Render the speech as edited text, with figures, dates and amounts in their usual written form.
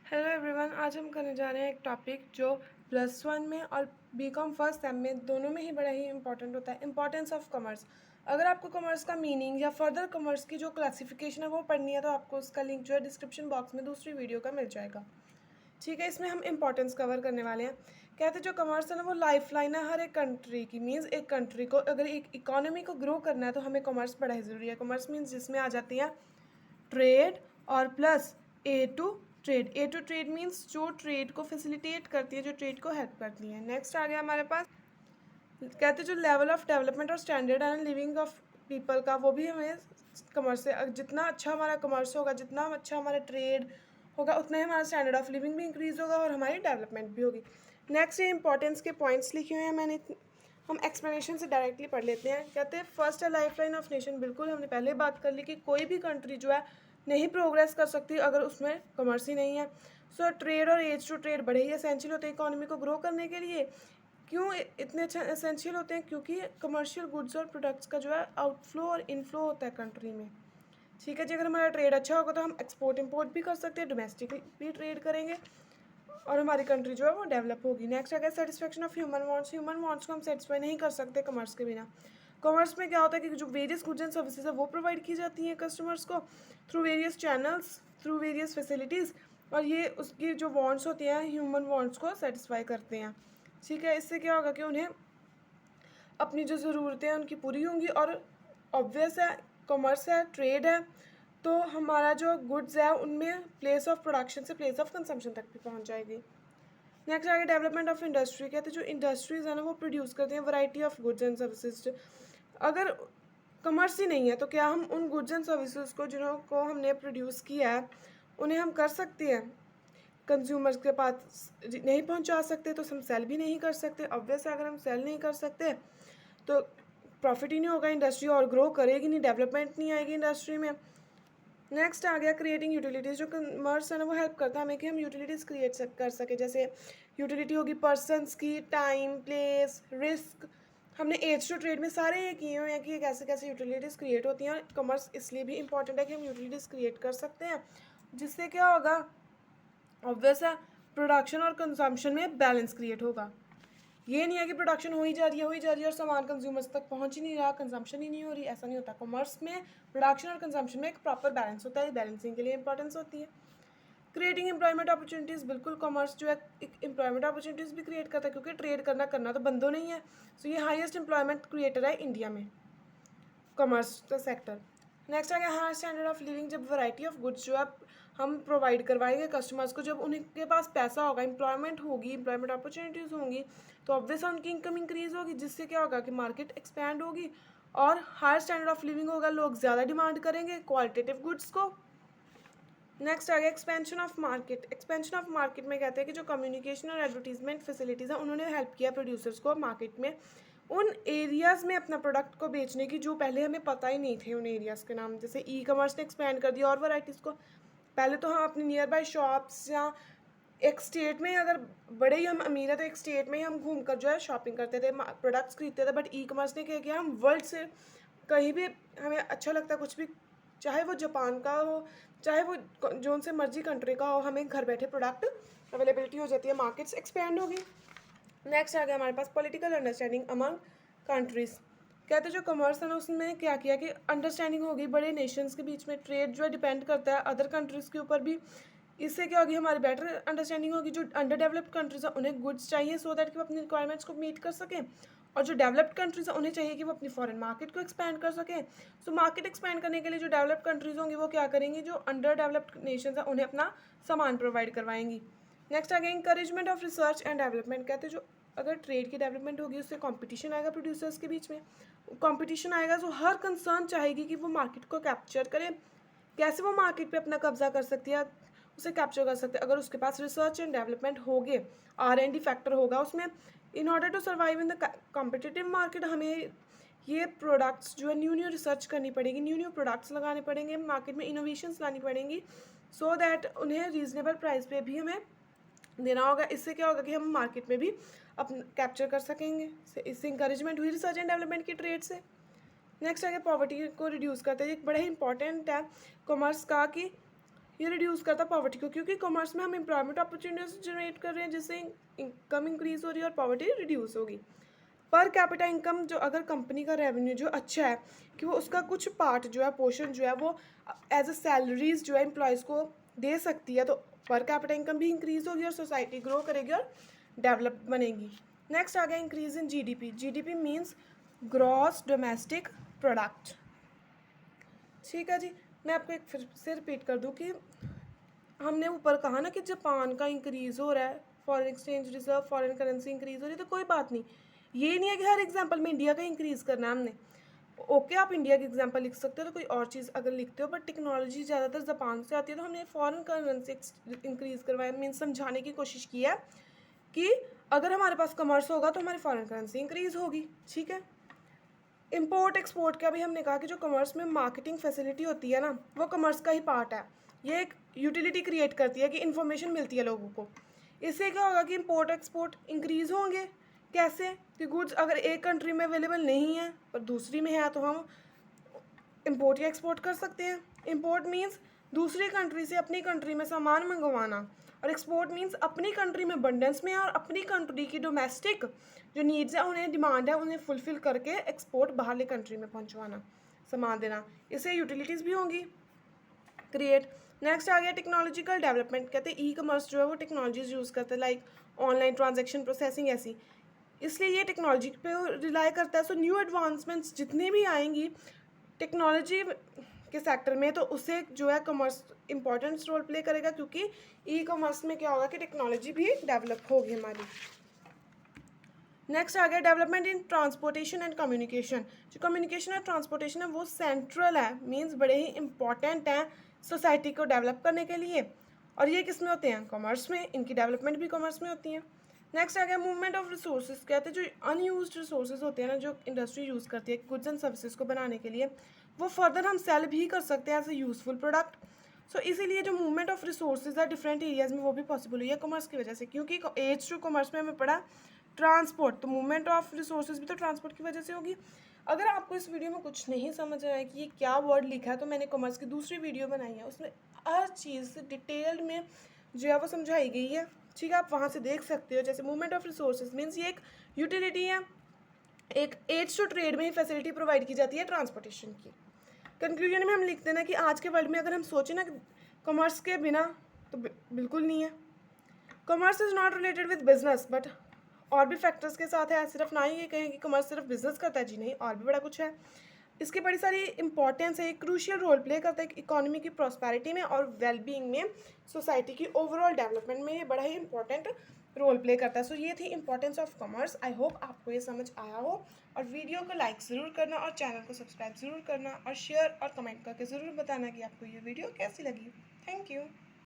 Hello everyone, आज हम करने जा रहे हैं एक टॉपिक जो +1 में और बीकॉम फर्स्ट सेम में दोनों में ही बड़ा ही इंपॉर्टेंट होता है, इंपॉर्टेंस ऑफ कॉमर्स। अगर आपको कॉमर्स का मीनिंग या फर्दर कॉमर्स की जो क्लासिफिकेशन है वो पढ़नी है तो आपको उसका लिंक जो है डिस्क्रिप्शन बॉक्स में दूसरी वीडियो का मिल जाएगा। ठीक है, इसमें हम इंपॉर्टेंस कवर करने वाले हैं। कहते हैं जो कॉमर्स है ना वो लाइफ लाइन है हर एक कंट्री की। मीन्स एक कंट्री को अगर एक इकोनॉमी को ग्रो करना है तो हमें कॉमर्स बड़ा ही ज़रूरी है। कॉमर्स मीन्स जिसमें आ जाती है ट्रेड और plus aid to trade. Aid to trade means जो ट्रेड को फैसिलिटेट करती है, जो ट्रेड को हेल्प करती है। नेक्स्ट आ गया हमारे पास, कहते हैं जो लेवल ऑफ डेवलपमेंट और standard and living of people का, वो भी हमें कॉमर्स से, जितना अच्छा हमारा कॉमर्स होगा, जितना अच्छा हमारा ट्रेड होगा, उतना ही हमारा स्टैंडर्ड ऑफ लिविंग भी इंक्रीज़ होगा और हमारी डेवलपमेंट भी होगी। नेक्स्ट ये इंपॉर्टेंस के पॉइंट्स लिखे हुए हैं मैंने, हम एक्सप्लेनेशन से डायरेक्टली पढ़ लेते हैं। कहते हैं फर्स्ट है लाइफ लाइन ऑफ नेशन। बिल्कुल हमने पहले बात कर ली कि कोई भी कंट्री जो है नहीं प्रोग्रेस कर सकती अगर उसमें कॉमर्स ही नहीं है। सो ट्रेड और एज टू ट्रेड बड़े ही एसेंशियल होते हैं इकोनॉमी को ग्रो करने के लिए। क्यों इतने अच्छे एसेंशियल होते हैं? क्योंकि कमर्शियल गुड्स और प्रोडक्ट्स का जो है आउटफ्लो और इनफ्लो होता है कंट्री में। ठीक है जी, अगर हमारा ट्रेड अच्छा होगा तो हम एक्सपोर्ट इंपोर्ट भी कर सकते हैं, डोमेस्टिक भी ट्रेड करेंगे और हमारी कंट्री जो है वो डेवलप होगी। नेक्स्ट आ गया satisfaction of human wants. Human wants को हम सेटिस्फाई नहीं कर सकते कॉमर्स के बिना। कॉमर्स में क्या होता है कि जो वेरियस गुड्स एंड सर्विसेज है वो प्रोवाइड की जाती हैं कस्टमर्स को through various channels, through various facilities, और ये उसकी जो वांट्स होती हैं ह्यूमन वांट्स को सेटिस्फाई करते हैं। ठीक है, इससे क्या होगा कि उन्हें अपनी जो ज़रूरतें हैं उनकी पूरी होंगी। और ऑब्वियस है, कॉमर्स है, ट्रेड है, तो हमारा जो गुड्स है उनमें प्लेस ऑफ प्रोडक्शन से प्लेस ऑफ कंजम्पशन तक भी पहुंच जाएगी। नेक्स्ट आगे डेवलपमेंट ऑफ इंडस्ट्री। कहते हैं जो इंडस्ट्रीज़ है ना वो प्रोड्यूस करते हैं variety of goods and services. अगर कॉमर्स ही नहीं है तो क्या हम उन गुड्स एंड सर्विसेज को जिनको हमने प्रोड्यूस किया है उन्हें हम कर सकते हैं कंज्यूमर्स के पास नहीं पहुंचा सकते, तो हम सेल भी नहीं कर सकते। ऑब्वियस है, अगर हम सेल नहीं कर सकते तो प्रॉफिट ही नहीं होगा, इंडस्ट्री और ग्रो करेगी नहीं, डेवलपमेंट नहीं आएगी इंडस्ट्री में। नेक्स्ट आ गया क्रिएटिंग यूटिलिटीज़। जो कॉमर्स है ना वो हेल्प करता है हमें कि हम यूटिलिटीज़ क्रिएट कर सके। जैसे यूटिलिटी होगी पर्सनस की, टाइम, प्लेस, रिस्क। हमने एज टू ट्रेड में सारे ये किए हुए हैं कि कैसे कैसे यूटिलिटीज़ क्रिएट होती हैं। और कॉमर्स इसलिए भी इंपॉर्टेंट है कि हम यूटिलिटीज़ क्रिएट कर सकते हैं, जिससे क्या होगा, ऑब्वियस है, प्रोडक्शन और कंजम्पशन में बैलेंस क्रिएट होगा। ये नहीं है कि प्रोडक्शन हो ही जा रही है और सामान कंज्यूमर्स तक पहुंच ही नहीं रहा, कंजम्पशन ही नहीं हो रही, ऐसा नहीं होता। कॉमर्स में प्रोडक्शन और कंजम्पशन में एक प्रॉपर बैलेंस होता है, बैलेंसिंग के लिए इंपॉर्टेंस होती है। Creating employment opportunities. बिल्कुल कॉमर्स जो है एक एम्प्लॉयमेंट अपॉर्चुनिटीज़ भी क्रिएट करता है, क्योंकि ट्रेड करना तो बंदों नहीं है। सो ये हाईएस्ट एम्प्लॉयमेंट क्रिएटर है इंडिया में, कॉमर्स का सेक्टर। नेक्स्ट आ गया हाई स्टैंडर्ड ऑफ लिविंग। जब वैरायटी ऑफ गुड्स जो है हम प्रोवाइड करवाएंगे कस्टमर्स को, जब उनके पास पैसा होगा, एम्प्लॉयमेंट होगी, एम्प्लॉयमेंट अपॉर्चुनिटीज़ होंगी, तो ऑब्वियस उनकी इनकम इंक्रीज़ होगी, जिससे क्या होगा कि मार्केट एक्सपैंड होगी और हायर स्टैंडर्ड ऑफ लिविंग होगा, लोग ज़्यादा डिमांड करेंगे क्वालिटेटिव गुड्स को। नेक्स्ट आ गया expansion of market. Expansion of market में कहते हैं कि जो कम्युनिकेशन और एडवर्टीजमेंट फैसिलिटीज़ हैं उन्होंने हेल्प किया प्रोड्यूसर्स को मार्केट में उन एरियाज़ में अपना प्रोडक्ट को बेचने की जो पहले हमें पता ही नहीं थे उन एरियाज़ के नाम। जैसे ई कॉमर्स ने एक्सपेंड कर दिया और वैराइटीज़ को। पहले तो हम अपनी नियर बाई शॉप्स या एक स्टेट में, अगर बड़े ही हम अमीर है तो एक स्टेट में ही हम घूम कर जो है शॉपिंग करते थे, प्रोडक्ट्स खरीदते थे। बट ई कॉमर्स ने क्या किया, हम वर्ल्ड से कहीं भी हमें अच्छा लगता है कुछ भी, चाहे वो जापान का हो, चाहे वो जोन से मर्जी कंट्री का हो, हमें घर बैठे प्रोडक्ट अवेलेबिलिटी हो जाती है, मार्केट्स एक्सपेंड होगी। नेक्स्ट आ गया हमारे पास पॉलिटिकल अंडरस्टैंडिंग अमंग कंट्रीज़। कहते जो कॉमर्स है ना उसने क्या किया कि अंडरस्टैंडिंग होगी बड़े नेशंस के बीच में। ट्रेड जो है डिपेंड करता है अदर कंट्रीज़ के ऊपर भी। इससे क्या होगी, हमारी बेटर अंडरस्टैंडिंग होगी। जो अंडर डेवलप्ड कंट्रीज़ हैं उन्हें गुड्स चाहिए सो दैट कि वो अपनी रिक्वायरमेंट्स को मीट कर सकें, और जो डेवलप्ड कंट्रीज़ हैं उन्हें चाहिए कि वो अपनी फॉरेन मार्केट को एक्सपैंड कर सकें। सो मार्केट एक्सपैंड करने के लिए जो डेवलप्ड कंट्रीज़ होंगी वो क्या करेंगी, जो अंडर डेवलप्ड नेशंस हैं उन्हें अपना सामान प्रोवाइड करवाएंगी। नेक्स्ट आ गया encouragement of research and development. कहते हैं जो अगर ट्रेड की डेवलपमेंट होगी उससे कंपटीशन आएगा प्रोड्यूसर्स के बीच में। कंपटीशन आएगा तो हर कंसर्न चाहेगी कि वो मार्केट को कैप्चर करे। कैसे वो मार्केट पे अपना कब्जा कर सकती है, उसे कैप्चर कर सकते हैं, अगर उसके पास रिसर्च एंड डेवलपमेंट होगे, R&D फैक्टर होगा उसमें। In order to survive in the competitive market हमें ये प्रोडक्ट्स जो है न्यू रिसर्च करनी पड़ेगी, न्यू प्रोडक्ट्स लगाने पड़ेंगे, मार्केट में इनोवेशंस लानी पड़ेंगी, सो दैट उन्हें रीजनेबल प्राइस पे भी हमें देना होगा। इससे क्या होगा कि हम मार्केट में भी अपना कैप्चर कर सकेंगे। इससे इंकरेजमेंट हुई रिसर्च एंड डेवलपमेंट की ट्रेड से। नेक्स्ट आगे पॉवर्टी को रिड्यूस करते हैं। एक बड़ा ही इंपॉर्टेंट है कॉमर्स का कि ये रिड्यूस करता है पॉवर्टी को, क्योंकि कॉमर्स में हम एम्प्लॉयमेंट अपॉर्चुनिटीज जनरेट कर रहे हैं जिससे इनकम इंक्रीज हो रही है और पॉवर्टी रिड्यूस होगी। पर कैपिटा इनकम, जो अगर कंपनी का रेवेन्यू जो अच्छा है कि वो उसका कुछ पार्ट जो है, पोर्शन जो है वो एज अ सैलरीज जो है एम्प्लॉयज़ को दे सकती है, तो पर कैपिटा इनकम भी इंक्रीज होगी और सोसाइटी ग्रो करेगी और डेवलप बनेगी। नेक्स्ट आ गया increase in GDP. GDP means gross domestic product. ठीक है जी, मैं आपको एक फिर से रिपीट कर दूं कि हमने ऊपर कहा ना कि जापान का इंक्रीज़ हो रहा है, foreign exchange reserve, foreign currency increase हो रही है, तो कोई बात नहीं, ये नहीं है कि हर एग्जांपल में इंडिया का इंक्रीज़ करना है हमने। ओके, आप इंडिया की एग्जांपल लिख सकते हो तो कोई और चीज़ अगर लिखते हो, बट टेक्नोलॉजी ज़्यादातर जापान से आती है, तो हमने फॉरेन करेंसी इंक्रीज़ करवाया, मीन्स समझाने की कोशिश की है कि अगर हमारे पास कमर्स होगा तो हमारी फॉरेन करेंसी इंक्रीज़ होगी। ठीक है, इम्पोर्ट एक्सपोर्ट का भी हमने कहा कि जो कमर्स में मार्केटिंग फैसिलिटी होती है ना, वो कमर्स का ही पार्ट है। ये एक यूटिलिटी क्रिएट करती है कि इन्फॉर्मेशन मिलती है लोगों को। इससे क्या होगा कि इम्पोर्ट एक्सपोर्ट इंक्रीज़ होंगे। कैसे? कि गुड्स अगर एक कंट्री में अवेलेबल नहीं है पर दूसरी में है, तो हम इम्पोर्ट या एक्सपोर्ट कर सकते हैं। इम्पोर्ट मीन्स दूसरी कंट्री से अपनी कंट्री में सामान मंगवाना, और एक्सपोर्ट मीन्स अपनी कंट्री में अबंडेंस में और अपनी कंट्री की डोमेस्टिक जो नीड्स है, उन्हें डिमांड है, उन्हें फुलफिल करके एक्सपोर्ट बाहरली कंट्री में पहुंचवाना, सामान देना। इससे यूटिलिटीज़ भी होंगी क्रिएट। नेक्स्ट आ गया टेक्नोलॉजिकल डेवलपमेंट। कहते हैं ई कमर्स जो है वो टेक्नोलॉजीज यूज़ करते हैं, लाइक ऑनलाइन ट्रांजेक्शन प्रोसेसिंग ऐसी, इसलिए ये टेक्नोलॉजी पे रिलाई करता है। सो न्यू एडवांसमेंट्स जितनी भी आएंगी टेक्नोलॉजी के सेक्टर में, तो उससे जो है कमर्स इंपॉर्टेंट रोल प्ले करेगा, क्योंकि ई कॉमर्स में क्या होगा कि टेक्नोलॉजी भी डेवलप होगी हमारी। नेक्स्ट आ गया development in transportation and communication. जो कम्युनिकेशन और ट्रांसपोर्टेशन है वो सेंट्रल है, मीन्स बड़े ही इंपॉर्टेंट हैं सोसाइटी को डेवलप करने के लिए, और ये किस में होते हैं? कॉमर्स में। इनकी डेवलपमेंट भी कॉमर्स में होती है। नेक्स्ट आ गया मूवमेंट ऑफ रिसोर्सेज। कहते हैं जो अनयूज्ड रिसोर्सेज होते हैं ना, जो इंडस्ट्री यूज़ करती है गुड्स एंड सर्विसेज को बनाने के लिए, वो फर्दर हम सेल भी कर सकते हैं एज ए यूजफुल प्रोडक्ट। सो इसीलिए जो मूवमेंट ऑफ रिसोर्सेज है डिफरेंट एरियाज में, वो भी पॉसिबल हुई है कॉमर्स की वजह से, क्योंकि एज टू कॉमर्स में हमें पढ़ा ट्रांसपोर्ट, तो मूवमेंट ऑफ रिसोर्सेज भी तो ट्रांसपोर्ट की वजह से होगी। अगर आपको इस वीडियो में कुछ नहीं समझ आया कि ये क्या वर्ड लिखा है, तो मैंने कॉमर्स की दूसरी वीडियो बनाई है, उसमें हर चीज़ डिटेल्ड में जो है वो समझाई गई है। ठीक है, आप वहाँ से देख सकते हो। जैसे मूवमेंट ऑफ रिसोर्सेज मीन्स ये एक यूटिलिटी है, एक एज टू ट्रेड में ही फैसिलिटी प्रोवाइड की जाती है ट्रांसपोर्टेशन की। कंक्लूजन में हम लिखते हैं ना कि आज के वर्ल्ड में अगर हम सोचें ना कॉमर्स के बिना, तो बिल्कुल नहीं है। Commerce is not related with business, but और भी फैक्टर्स के साथ है। सिर्फ ना ही ये कहें कि कॉमर्स सिर्फ बिजनेस करता है, जी नहीं, और भी बड़ा कुछ है। इसकी बड़ी सारी इंपॉर्टेंस है, एक क्रूशियल रोल प्ले करता है इकोनॉमी की प्रॉस्पेरिटी में और वेलबींग में, सोसाइटी की ओवरऑल डेवलपमेंट में ये बड़ा ही इंपॉर्टेंट रोल प्ले करता है। सो ये थी importance of commerce. I hope आपको ये समझ आया हो, और वीडियो को लाइक ज़रूर करना और चैनल को सब्सक्राइब ज़रूर करना और शेयर और कमेंट करके ज़रूर बताना कि आपको ये वीडियो कैसी लगी। Thank you.